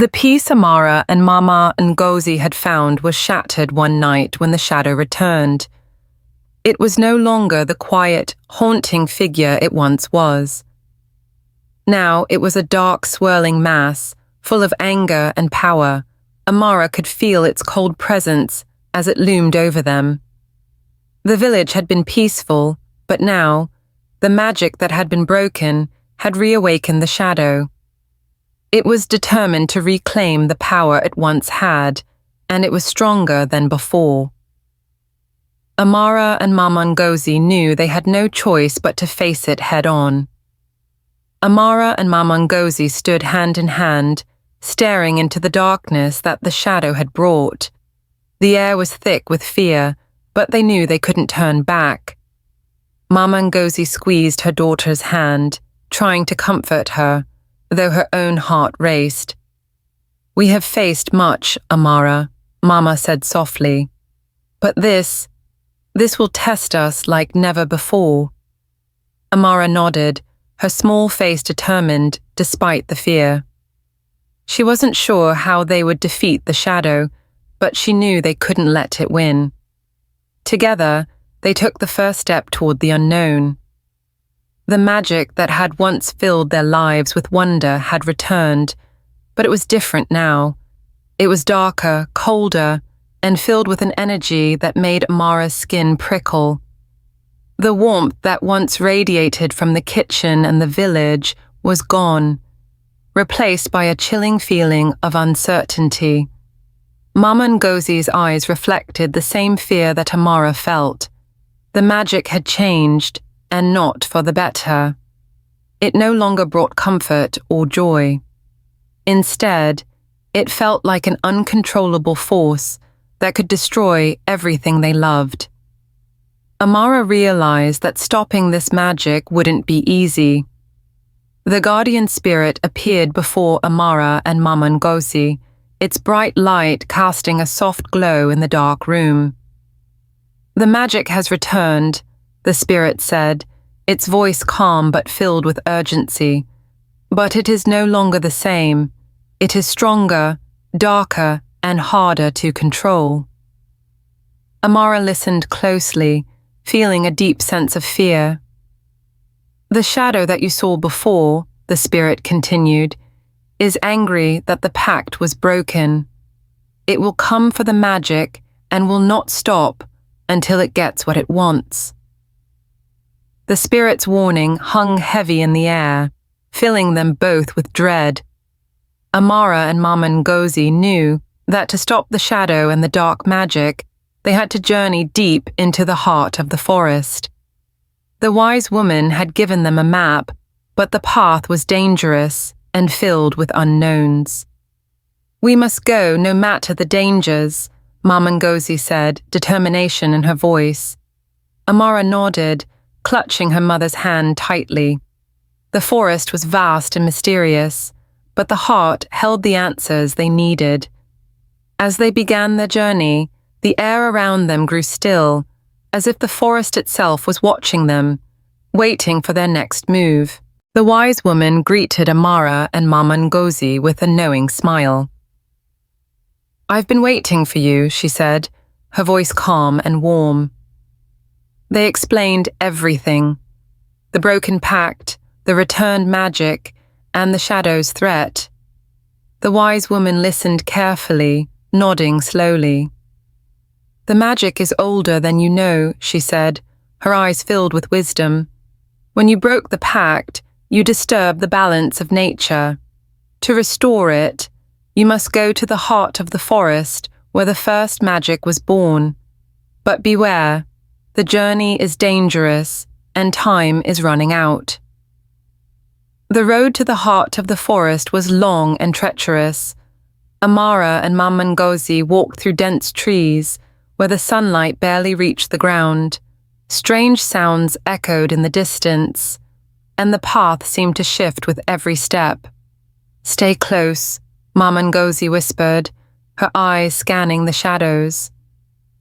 The peace Amara and Mama Ngozi had found was shattered one night when the shadow returned. It was no longer the quiet, haunting figure it once was. Now it was a dark, swirling mass, full of anger and power. Amara could feel its cold presence as it loomed over them. The village had been peaceful, but now, the magic that had been broken had reawakened the shadow. It was determined to reclaim the power it once had, and it was stronger than before. Amara and Mama Ngozi knew they had no choice but to face it head-on. Amara and Mama Ngozi stood hand in hand, staring into the darkness that the shadow had brought. The air was thick with fear, but they knew they couldn't turn back. Mama Ngozi squeezed her daughter's hand, trying to comfort her, though her own heart raced. "We have faced much, Amara," Mama said softly. "But this will test us like never before." Amara nodded, her small face determined despite the fear. She wasn't sure how they would defeat the shadow, but she knew they couldn't let it win. Together, they took the first step toward the unknown. The magic that had once filled their lives with wonder had returned, but it was different now. It was darker, colder, and filled with an energy that made Amara's skin prickle. The warmth that once radiated from the kitchen and the village was gone, replaced by a chilling feeling of uncertainty. Mama Ngozi's eyes reflected the same fear that Amara felt. The magic had changed, and not for the better. It no longer brought comfort or joy. Instead, it felt like an uncontrollable force that could destroy everything they loved. Amara realized that stopping this magic wouldn't be easy. The guardian spirit appeared before Amara and Mama Ngozi, its bright light casting a soft glow in the dark room. "The magic has returned," the spirit said, its voice calm but filled with urgency. "But it is no longer the same. It is stronger, darker, and harder to control." Amara listened closely, feeling a deep sense of fear. "The shadow that you saw before," the spirit continued, "is angry that the pact was broken. It will come for the magic and will not stop until it gets what it wants." The spirit's warning hung heavy in the air, filling them both with dread. Amara and Mama Ngozi knew that to stop the shadow and the dark magic, they had to journey deep into the heart of the forest. The wise woman had given them a map, but the path was dangerous and filled with unknowns. "We must go no matter the dangers," Mama Ngozi said, determination in her voice. Amara nodded, clutching her mother's hand tightly. The forest was vast and mysterious, but the heart held the answers they needed. As they began their journey, the air around them grew still, as if the forest itself was watching them, waiting for their next move. The wise woman greeted Amara and Mama Ngozi with a knowing smile. "I've been waiting for you," she said, her voice calm and warm. They explained everything: the broken pact, the returned magic, and the shadow's threat. The wise woman listened carefully, nodding slowly. "The magic is older than you know," she said, her eyes filled with wisdom. "When you broke the pact, you disturbed the balance of nature. To restore it, you must go to the heart of the forest where the first magic was born. But beware, the journey is dangerous and time is running out." The road to the heart of the forest was long and treacherous. Amara and Mama Ngozi walked through dense trees where the sunlight barely reached the ground. Strange sounds echoed in the distance, and the path seemed to shift with every step. "Stay close," Mama Ngozi whispered, her eyes scanning the shadows.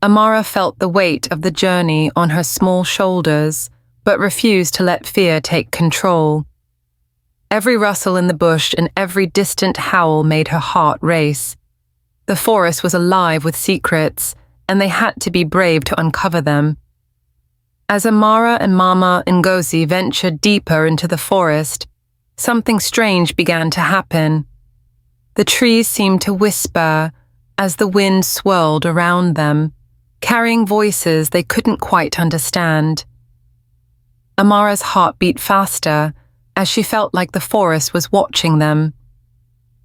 Amara felt the weight of the journey on her small shoulders, but refused to let fear take control. Every rustle in the bush and every distant howl made her heart race. The forest was alive with secrets, and they had to be brave to uncover them. As Amara and Mama Ngozi ventured deeper into the forest, something strange began to happen. The trees seemed to whisper as the wind swirled around them, carrying voices they couldn't quite understand. Amara's heart beat faster as she felt like the forest was watching them.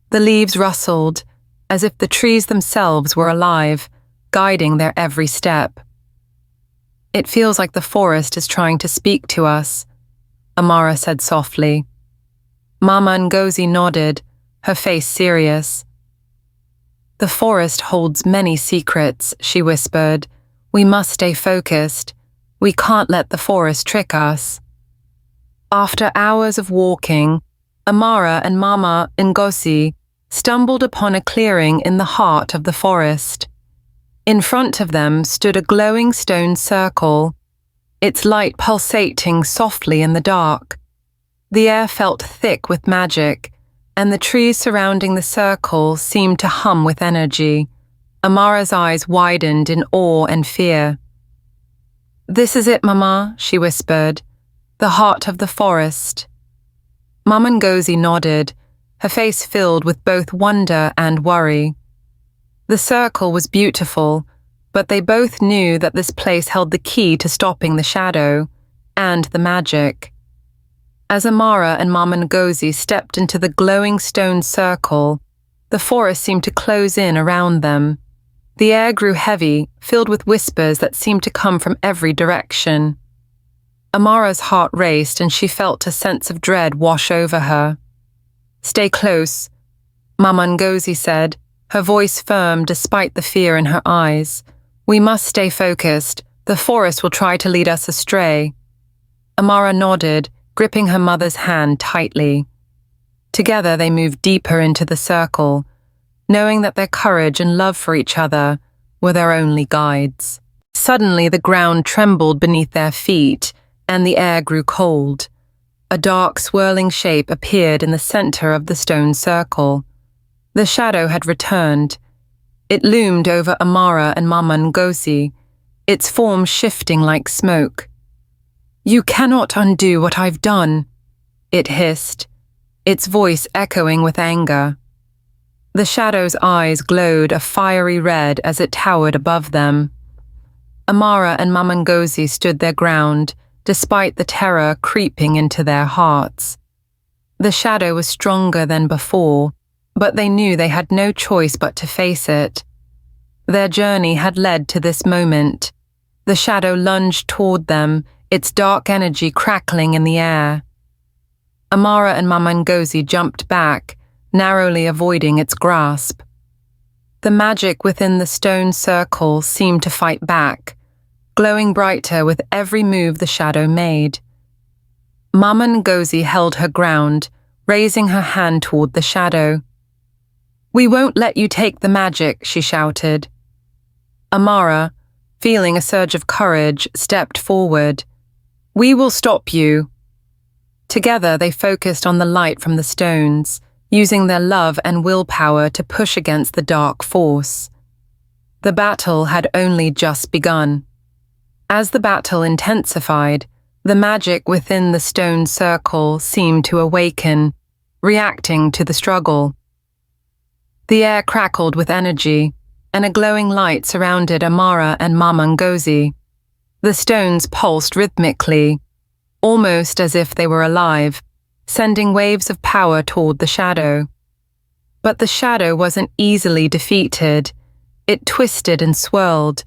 The leaves rustled, as if the trees themselves were alive, guiding their every step. "It feels like the forest is trying to speak to us," Amara said softly. Mama Ngozi nodded, her face serious. "The forest holds many secrets," she whispered. "We must stay focused. We can't let the forest trick us." After hours of walking, Amara and Mama Ngozi stumbled upon a clearing in the heart of the forest. In front of them stood a glowing stone circle, its light pulsating softly in the dark. The air felt thick with magic, and the trees surrounding the circle seemed to hum with energy. Amara's eyes widened in awe and fear. "This is it, Mama," she whispered. "The heart of the forest." Mama Ngozi nodded, her face filled with both wonder and worry. The circle was beautiful, but they both knew that this place held the key to stopping the shadow and the magic. As Amara and Mama Ngozi stepped into the glowing stone circle, the forest seemed to close in around them. The air grew heavy, filled with whispers that seemed to come from every direction. Amara's heart raced and she felt a sense of dread wash over her. "Stay close," Mama Ngozi said, her voice firm despite the fear in her eyes. "We must stay focused. The forest will try to lead us astray." Amara nodded, gripping her mother's hand tightly. Together they moved deeper into the circle, knowing that their courage and love for each other were their only guides. Suddenly the ground trembled beneath their feet, and the air grew cold. A dark, swirling shape appeared in the center of the stone circle. The shadow had returned. It loomed over Amara and Mama Ngozi, its form shifting like smoke. "You cannot undo what I've done," it hissed, its voice echoing with anger. The shadow's eyes glowed a fiery red as it towered above them. Amara and Mama Ngozi stood their ground, despite the terror creeping into their hearts. The shadow was stronger than before, but they knew they had no choice but to face it. Their journey had led to this moment. The shadow lunged toward them, its dark energy crackling in the air. Amara and Mama Ngozi jumped back, narrowly avoiding its grasp. The magic within the stone circle seemed to fight back, glowing brighter with every move the shadow made. Mama Ngozi held her ground, raising her hand toward the shadow. "We won't let you take the magic," she shouted. Amara, feeling a surge of courage, stepped forward. "We will stop you." Together they focused on the light from the stones, using their love and willpower to push against the dark force. The battle had only just begun. As the battle intensified, the magic within the stone circle seemed to awaken, reacting to the struggle. The air crackled with energy, and a glowing light surrounded Amara and Mama Ngozi. The stones pulsed rhythmically, almost as if they were alive, sending waves of power toward the shadow. But the shadow wasn't easily defeated. It twisted and swirled,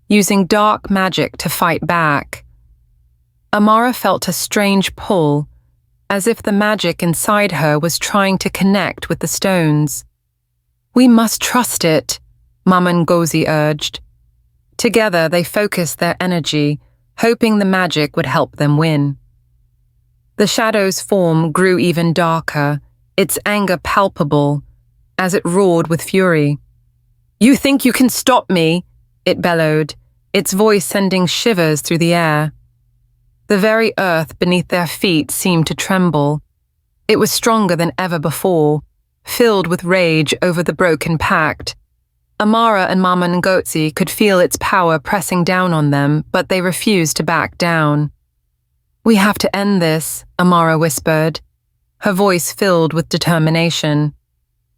using dark magic to fight back. Amara felt a strange pull, as if the magic inside her was trying to connect with the stones. "We must trust it," Mama Ngozi urged. Together they focused their energy, hoping the magic would help them win. The shadow's form grew even darker, its anger palpable, as it roared with fury. "You think you can stop me?" it bellowed, its voice sending shivers through the air. The very earth beneath their feet seemed to tremble. It was stronger than ever before, filled with rage over the broken pact. Amara and Mama Ngozi could feel its power pressing down on them, but they refused to back down. "We have to end this," Amara whispered, her voice filled with determination.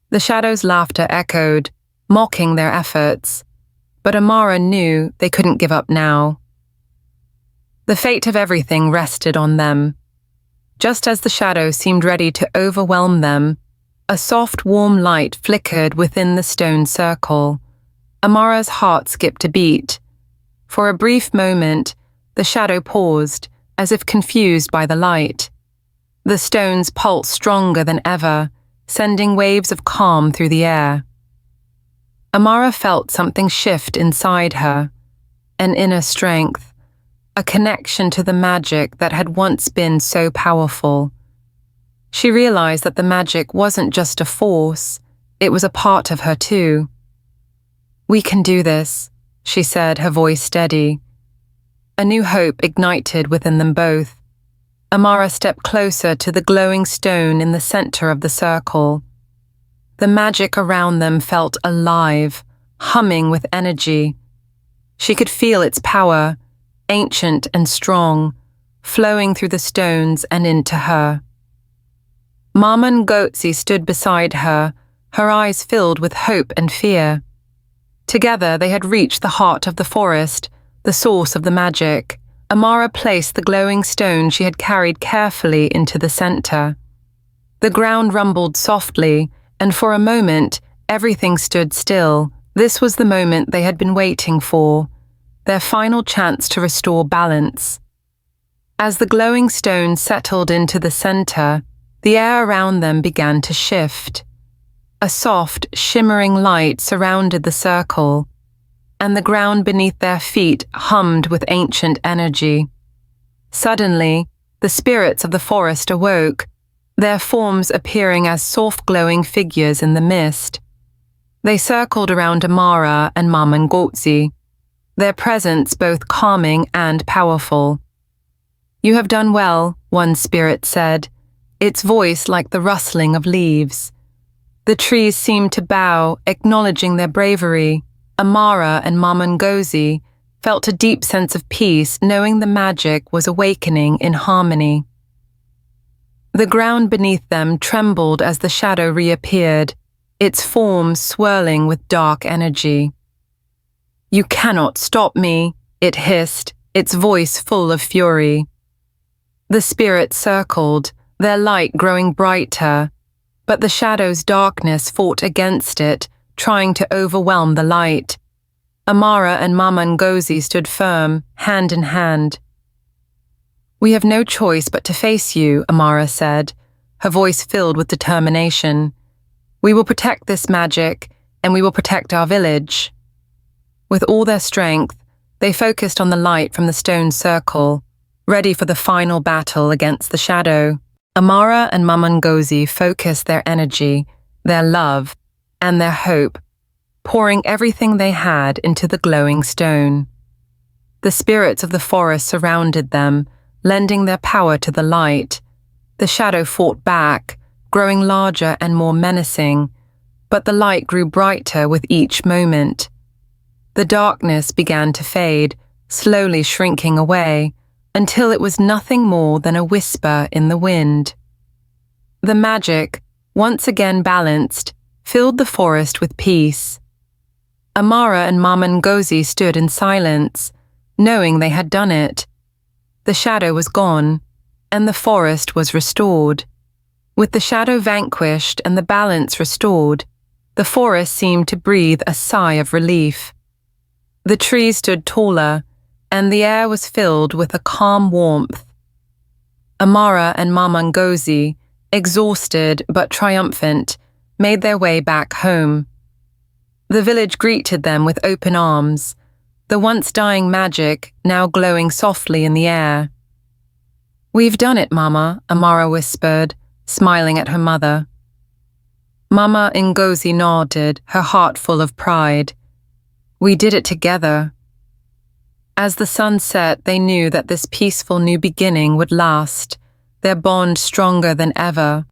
The shadows' laughter echoed, mocking their efforts, but Amara knew they couldn't give up now. The fate of everything rested on them. Just as the shadow seemed ready to overwhelm them, a soft, warm light flickered within the stone circle. Amara's heart skipped a beat. For a brief moment, the shadow paused, as if confused by the light. The stones pulsed stronger than ever, sending waves of calm through the air. Amara felt something shift inside her, an inner strength, a connection to the magic that had once been so powerful. She realized that the magic wasn't just a force, it was a part of her too. "We can do this," she said, her voice steady. A new hope ignited within them both. Amara stepped closer to the glowing stone in the center of the circle. The magic around them felt alive, humming with energy. She could feel its power, ancient and strong, flowing through the stones and into her. Mama Ngozi stood beside her, her eyes filled with hope and fear. Together they had reached the heart of the forest, the source of the magic. Amara placed the glowing stone she had carried carefully into the center. The ground rumbled softly, and for a moment, everything stood still. This was the moment they had been waiting for, their final chance to restore balance. As the glowing stone settled into the center, the air around them began to shift. A soft, shimmering light surrounded the circle, and the ground beneath their feet hummed with ancient energy. Suddenly, the spirits of the forest awoke, their forms appearing as soft glowing figures in the mist. They circled around Amara and Mama Ngozi, their presence both calming and powerful. "You have done well," one spirit said, its voice like the rustling of leaves. The trees seemed to bow, acknowledging their bravery. Amara and Mama Ngozi felt a deep sense of peace, knowing the magic was awakening in harmony. The ground beneath them trembled as the shadow reappeared, its form swirling with dark energy. "You cannot stop me," it hissed, its voice full of fury. The spirits circled, their light growing brighter, but the shadow's darkness fought against it, trying to overwhelm the light. Amara and Mama Ngozi stood firm, hand in hand. "We have no choice but to face you," Amara said, her voice filled with determination. "We will protect this magic, and we will protect our village." With all their strength, they focused on the light from the stone circle, ready for the final battle against the shadow. Amara and Mama Ngozi focused their energy, their love, and their hope, pouring everything they had into the glowing stone. The spirits of the forest surrounded them, lending their power to the light. The shadow fought back, growing larger and more menacing, but the light grew brighter with each moment. The darkness began to fade, slowly shrinking away, until it was nothing more than a whisper in the wind. The magic, once again balanced, filled the forest with peace. Amara and Mama Ngozi stood in silence, knowing they had done it. The shadow was gone, and the forest was restored. With the shadow vanquished and the balance restored, the forest seemed to breathe a sigh of relief. The trees stood taller, and the air was filled with a calm warmth. Amara and Mama Ngozi, exhausted but triumphant, made their way back home. The village greeted them with open arms, the once dying magic now glowing softly in the air. "We've done it, Mama," Amara whispered, smiling at her mother. Mama Ngozi nodded, her heart full of pride. "We did it together." As the sun set, they knew that this peaceful new beginning would last, their bond stronger than ever.